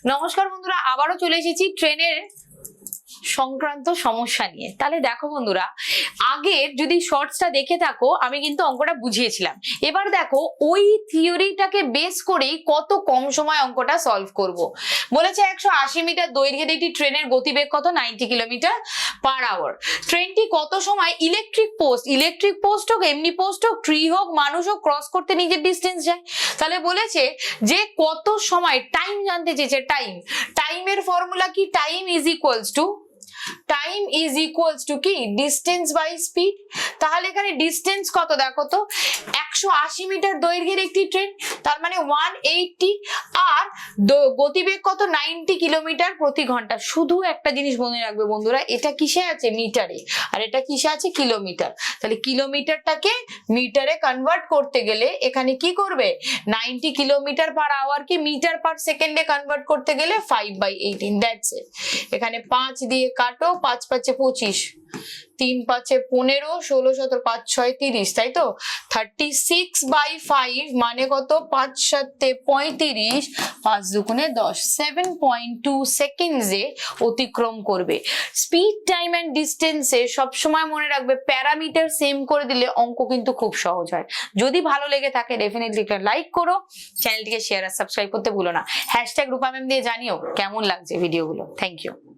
নমস্কার বন্ধুরা, আবারও চলে এসেছি ট্রেনের সংক্রান্ত সমস্যা নিয়ে। তাহলে দেখো বন্ধুরা, আগের যদি শর্টসটা দেখে থাকো আমি কিন্তু অঙ্কটা বুঝিয়েছিলাম। এবার দেখো ওই থিওরিটাকে বেস করেই কত কম সময় অঙ্কটা সলভ করব। বলেছে 180 মিটার দৈর্ঘ্যের একটি ট্রেনের গতিবেগ কত, 90 কিলোমিটার পার আওয়ার। ট্রেনটি কত সময় ইলেকট্রিক পোস্ট হোক, এমনি পোস্ট হোক, ট্রি হোক, মানুষ হোক, ক্রস করতে নিজের ডিস্টেন্স যায়। তাহলে বলেছে যে কত সময়, টাইম জানতে চেয়েছে। টাইমের ফর্মুলা কি? টাইম ইজ ইকুয়ালস টু কি, ডিস্টেন্স বাই স্পিড। তাহলে এখানে ডিস্টেন্স কত দেখো তো, 180 মিটার দৈর্ঘ্যের একটি ট্রেন, তার মানে 180, আর গতিবেগ কত, 90 কিলোমিটার প্রতি ঘন্টা। শুধু একটা জিনিস মনে রাখবে বন্ধুরা, এটা কিসে আছে? মিটারে, আর এটা কিসে আছে? কিলোমিটার। তাহলে কিলোমিটারটাকে মিটারে কনভার্ট করতে গেলে এখানে কি করবে, 90 কিলোমিটার পার আওয়ার কে মিটার পার সেকেন্ডে কনভার্ট করতে গেলে 5/18, দ্যাটস ইট। এখানে 5 দিয়ে কাটো, 5 5 25, 3 5 15, 16 17 5 6 30, তাই তো। 36/5 মানে কত, 5 7 35, 5 দুগুণে 10, 7.2 সেকেন্ডে অতিক্রম করবে। স্পিড, টাইম এন্ড ডিস্টেন্সে সবসময় মনে রাখবে প্যারামিটার সেম করে দিলে অঙ্ক কিন্তু খুব সহজ হয়। যদি ভালো লেগে থাকে ডেফিনেটলি একটা লাইক করো, চ্যানেলটিকে শেয়ার আর সাবস্ক্রাইব করতে ভুলো না। #রূপা ম্যাম দিয়ে জানিও কেমন লাগছে ভিডিওগুলো। Thank you.